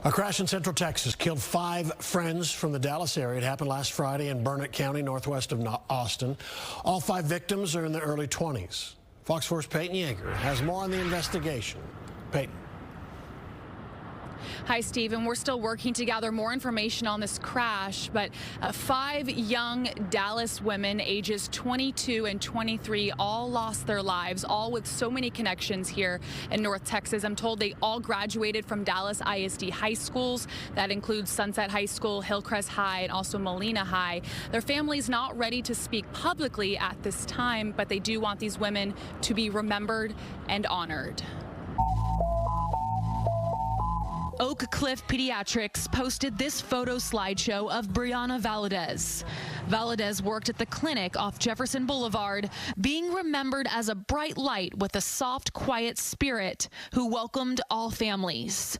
A crash in Central Texas killed 5 friends from the Dallas area. It happened last Friday in Burnet County, northwest of Austin. All 5 victims are in the early 20s. Fox 4's Peyton Yeager has more on the investigation. Peyton. Hi, Steve, and we're still working to gather more information on this crash, but 5 young Dallas women ages 22 and 23 all lost their lives, all with so many connections here in North Texas. I'm told they all graduated from Dallas ISD high schools. That includes Sunset High School, Hillcrest High, and also Molina High. Their family's not ready to speak publicly at this time, but they do want these women to be remembered and honored. Oak Cliff Pediatrics posted this photo slideshow of Brianna Valadez. Valadez worked at the clinic off Jefferson Boulevard, being remembered as a bright light with a soft, quiet spirit who welcomed all families.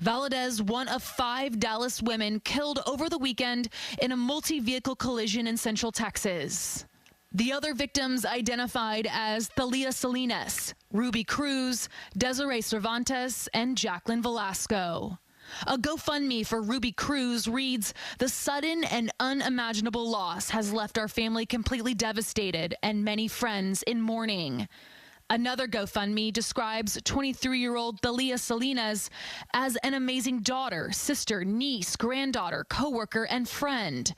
Valadez, one of 5 Dallas women killed over the weekend in a multi-vehicle collision in Central Texas. The other victims identified as Thalia Salinas, Ruby Cruz, Desiree Cervantes, and Jacqueline Velasco. A GoFundMe for Ruby Cruz reads, "The sudden and unimaginable loss has left our family completely devastated and many friends in mourning." Another GoFundMe describes 23-year-old Thalia Salinas as an amazing daughter, sister, niece, granddaughter, coworker, and friend.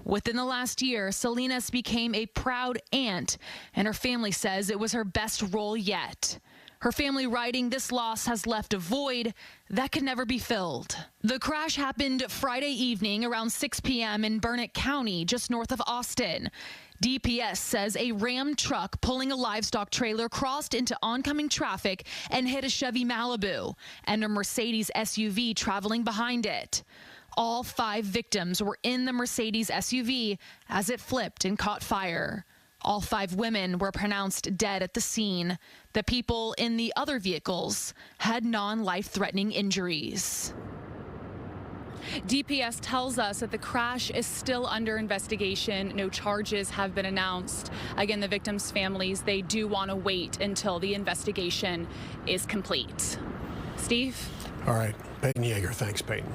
Within the last year, Salinas became a proud aunt, and her family says it was her best role yet. Her family writing, "This loss has left a void that could never be filled." The crash happened Friday evening around 6 p.m. in Burnet County, just north of Austin. DPS says a Ram truck pulling a livestock trailer crossed into oncoming traffic and hit a Chevy Malibu and a Mercedes SUV traveling behind it. All 5 victims were in the Mercedes SUV as it flipped and caught fire. All 5 women were pronounced dead at the scene. The people in the other vehicles had non-life-threatening injuries. DPS tells us that the crash is still under investigation. No charges have been announced. Again, the victims' families, they do want to wait until the investigation is complete. Steve? All right. Peyton Yeager. Thanks, Peyton.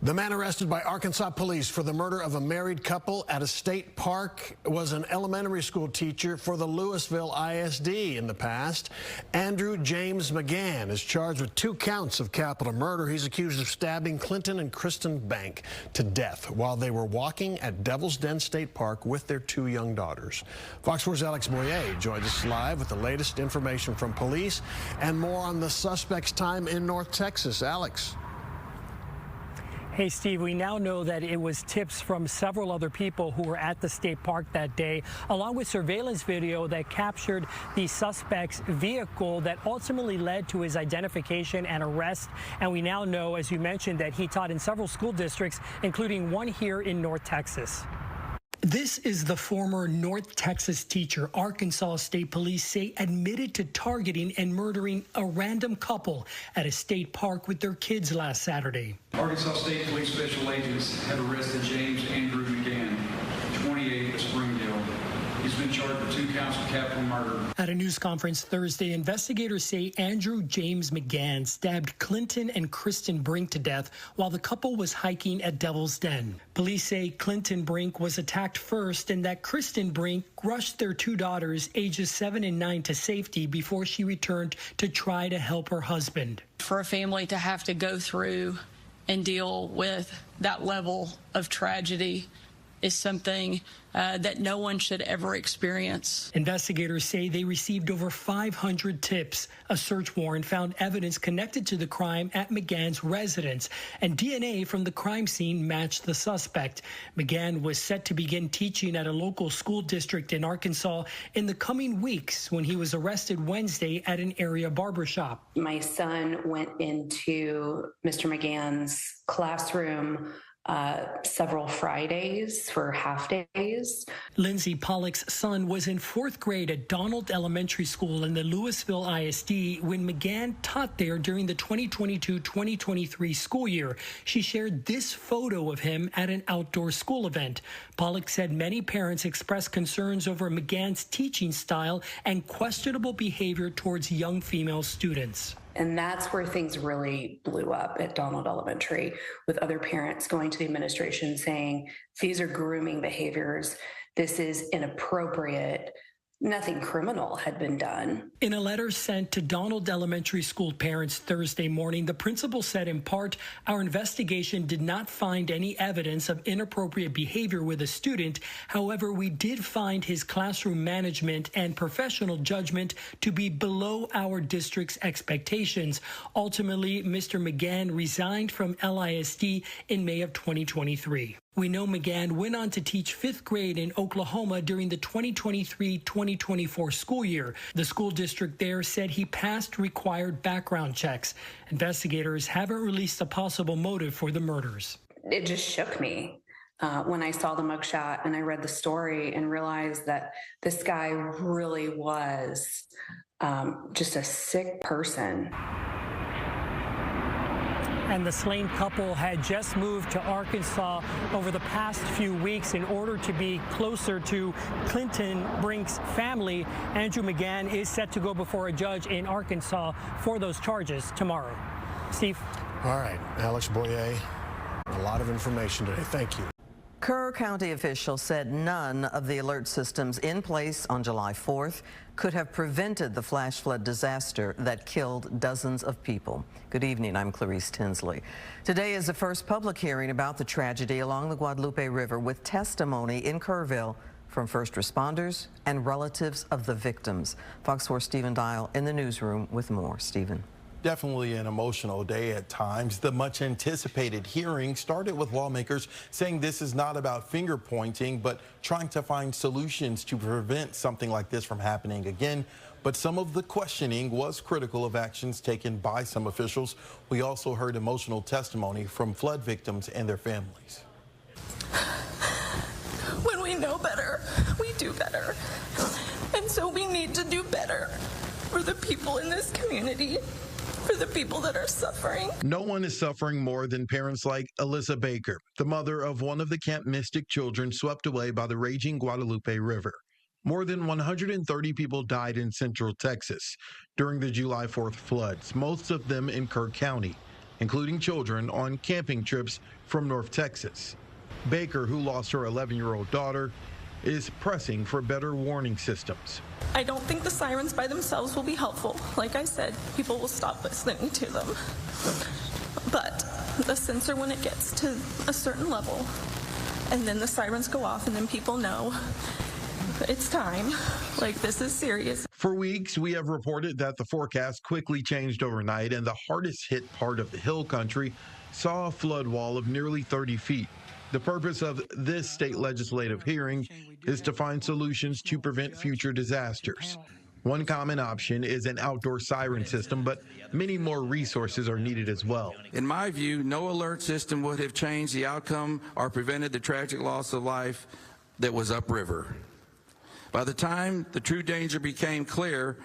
The man arrested by Arkansas police for the murder of a married couple at a state park was an elementary school teacher for the Louisville ISD in the past. Andrew James McGann is charged with 2 counts of capital murder. He's accused of stabbing Clinton and Kristen Bank to death while they were walking at Devil's Den State Park with their 2 young daughters. Fox 4's Alex Boyer joins us live with the latest information from police and more on the suspect's time in North Texas. Alex. Hey, Steve, we now know that it was tips from several other people who were at the state park that day, along with surveillance video that captured the suspect's vehicle that ultimately led to his identification and arrest. And we now know, as you mentioned, that he taught in several school districts, including one here in North Texas. This is the former North Texas teacher Arkansas State Police say admitted to targeting and murdering a random couple at a state park with their kids last Saturday. Arkansas State Police special agents have arrested James Andrew McGann, 28, of Springdale. He's been charged with 2 counts of capital murder. At a news conference Thursday, investigators say Andrew James McGann stabbed Clinton and Kristen Brink to death while the couple was hiking at Devil's Den. Police say Clinton Brink was attacked first and that Kristen Brink rushed their 2 daughters, ages 7 and 9, to safety before she returned to try to help her husband. For a family to have to go through and deal with that level of tragedy is something that no one should ever experience. Investigators say they received over 500 tips. A search warrant found evidence connected to the crime at McGann's residence, and DNA from the crime scene matched the suspect. McGann was set to begin teaching at a local school district in Arkansas in the coming weeks when he was arrested Wednesday at an area barbershop. My son went into Mr. McGann's classroom several Fridays for half days. Lindsay Pollock's son was in 4th grade at Donald Elementary School in the Louisville ISD when McGann taught there during the 2022-2023 school year. She shared this photo of him at an outdoor school event. Pollock said many parents expressed concerns over McGann's teaching style and questionable behavior towards young female students. And that's where things really blew up at Donald Elementary, with other parents going to the administration saying, these are grooming behaviors. This is inappropriate. Nothing criminal had been done. In a letter sent to Donald Elementary School parents Thursday morning, the principal said in part, our investigation did not find any evidence of inappropriate behavior with a student. However, we did find his classroom management and professional judgment to be below our district's expectations. Ultimately, Mr. McGann resigned from LISD in May of 2023. We know McGann went on to teach 5th grade in Oklahoma during the 2023-2024 school year. The school district there said he passed required background checks. Investigators haven't released a possible motive for the murders. It just shook me when I saw the mugshot and I read the story and realized that this guy really was just a sick person. And the slain couple had just moved to Arkansas over the past few weeks in order to be closer to Clinton Brink's family. Andrew McGann is set to go before a judge in Arkansas for those charges tomorrow. Steve? All right, Alex Boyer, a lot of information today. Thank you. Kerr County officials said none of the alert systems in place on July 4th could have prevented the flash flood disaster that killed dozens of people. Good evening, I'm Clarice Tinsley. Today is the first public hearing about the tragedy along the Guadalupe River, with testimony in Kerrville from first responders and relatives of the victims. Fox 4 Stephen Dial in the newsroom with more. Stephen. Definitely an emotional day at times. The much anticipated hearing started with lawmakers saying this is not about finger pointing, but trying to find solutions to prevent something like this from happening again. But some of the questioning was critical of actions taken by some officials. We also heard emotional testimony from flood victims and their families. When we know better, we do better. And so we need to do better for the people in this community, for the people that are suffering. No one is suffering more than parents like Alyssa Baker, the mother of one of the Camp Mystic children swept away by the raging Guadalupe River. More than 130 people died in Central Texas during the July 4th floods, most of them in Kerr County, including children on camping trips from North Texas. Baker, who lost her 11-year-old daughter, is pressing for better warning systems. I don't think the sirens by themselves will be helpful. Like I said, people will stop listening to them. But the sensor, when it gets to a certain level, and then the sirens go off, and then people know it's time. Like, this is serious. For weeks, we have reported that the forecast quickly changed overnight, and the hardest hit part of the hill country saw a flood wall of nearly 30 feet. The purpose of this state legislative hearing is to find solutions to prevent future disasters. One common option is an outdoor siren system, but many more resources are needed as well. In my view, no alert system would have changed the outcome or prevented the tragic loss of life that was upriver. By the time the true danger became clear,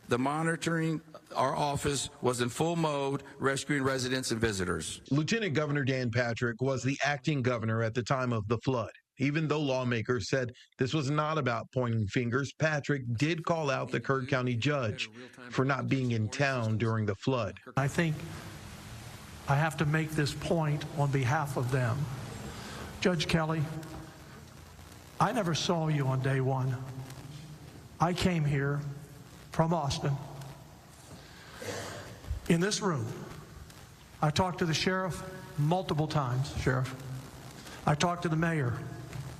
the monitoring our office was in full mode, rescuing residents and visitors. Lieutenant Governor Dan Patrick was the acting governor at the time of the flood. Even though lawmakers said this was not about pointing fingers, Patrick did call out the Kerr County judge for not being in town during the flood. I think I have to make this point on behalf of them. Judge Kelly, I never saw you on day one. I came here from Austin. In this room, I talked to the sheriff multiple times, Sheriff. I talked to the mayor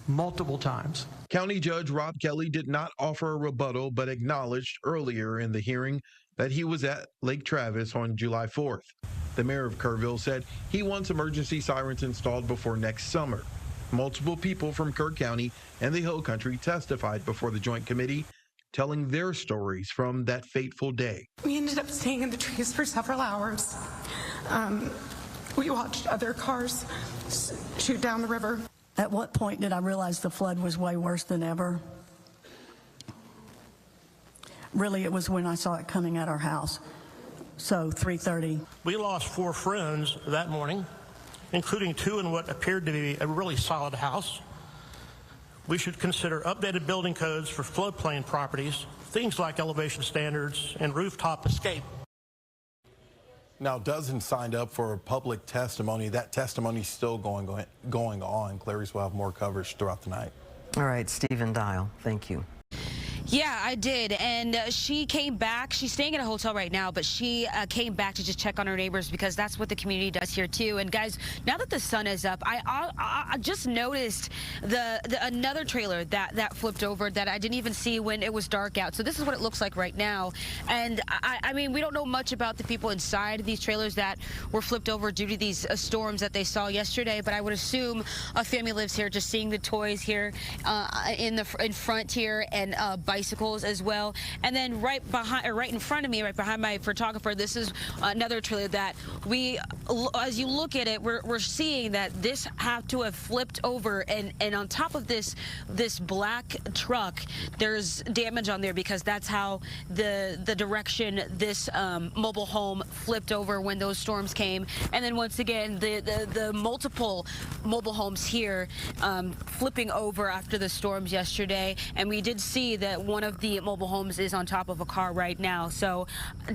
multiple times. County Judge Rob Kelly did not offer a rebuttal, but acknowledged earlier in the hearing that he was at Lake Travis on July 4th. The mayor of Kerrville said he wants emergency sirens installed before next summer. Multiple people from Kerr County and the Hill Country testified before the Joint Committee, telling their stories from that fateful day. We ended up staying in the trees for several hours. We watched other cars shoot down the river. At what point did I realize the flood was way worse than ever? Really, it was when I saw it coming at our house. So 3:30. We lost 4 friends that morning, including 2 in what appeared to be a really solid house. We should consider updated building codes for floodplain properties, things like elevation standards and rooftop escape. Now, Dozen signed up for a public testimony. That testimony is still going on. Clarice will have more coverage throughout the night. All right, Stephen Dial, thank you. Yeah, I did. And she came back. She's staying at a hotel right now, but she came back to just check on her neighbors because that's what the community does here, too. And, guys, now that the sun is up, I just noticed another trailer that flipped over that I didn't even see when it was dark out. So this is what it looks like right now. And, I mean, we don't know much about the people inside these trailers that were flipped over due to these storms that they saw yesterday. But I would assume a family lives here, just seeing the toys here in front here and bicycles as well. And then right in front of me, right behind my photographer, this is another trailer that as you look at it, we're seeing that this had to have flipped over, and on top of this black truck, there's damage on there because that's how the direction this mobile home flipped over when those storms came. And then once again, the multiple mobile homes here flipping over after the storms yesterday. And we did see that one of the mobile homes is on top of a car right now. So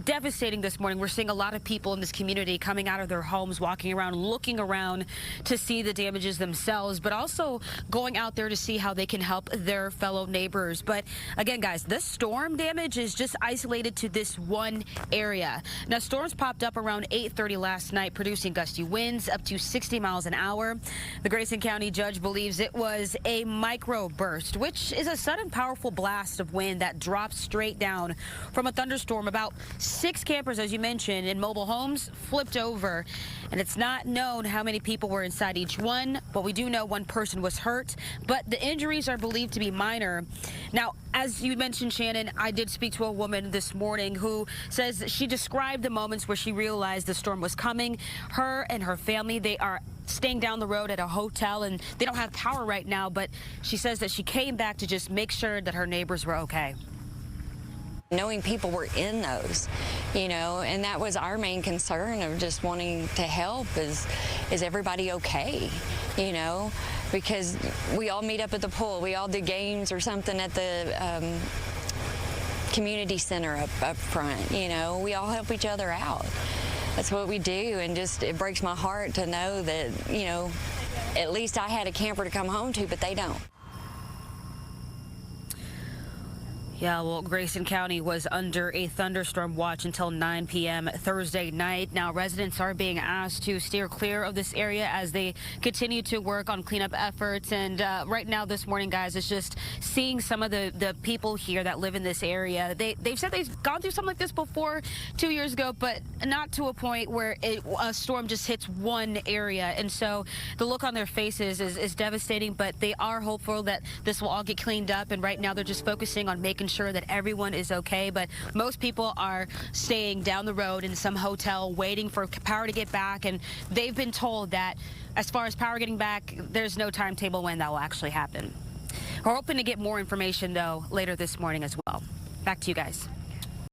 devastating this morning. We're seeing a lot of people in this community coming out of their homes, walking around, looking around to see the damages themselves, but also going out there to see how they can help their fellow neighbors. But again, guys, this storm damage is just isolated to this one area. Now, storms popped up around 8:30 last night, producing gusty winds up to 60 miles an hour. The Grayson County judge believes it was a microburst, which is a sudden powerful blast of wind that drops straight down from a thunderstorm. About 6 campers, as you mentioned, in mobile homes flipped over, and it's not known how many people were inside each one, but we do know one person was hurt, but the injuries are believed to be minor. Now, as you mentioned, Shannon, I did speak to a woman this morning who says that she described the moments where she realized the storm was coming. Her and her family, they are staying down the road at a hotel, and they don't have power right now, but she says that she came back to just make sure that her neighbors were okay. Knowing people were in those, and that was our main concern of just wanting to help is everybody okay, because we all meet up at the pool, we all do games or something at the community center up front, we all help each other out. That's what we do, and just it breaks my heart to know that, at least I had a camper to come home to, but they don't. Yeah, well, Grayson County was under a thunderstorm watch until 9 p.m. Thursday night. Now, residents are being asked to steer clear of this area as they continue to work on cleanup efforts. And right now this morning, guys, it's just seeing some of the people here that live in this area. They've said they've gone through something like this before 2 years ago, but not to a point where a storm just hits one area. And so the look on their faces is devastating, but they are hopeful that this will all get cleaned up. And right now they're just focusing on making sure that everyone is okay, but most people are staying down the road in some hotel waiting for power to get back, and they've been told that as far as power getting back, there's no timetable when that will actually happen. We're hoping to get more information, though, later this morning as well. Back to you guys.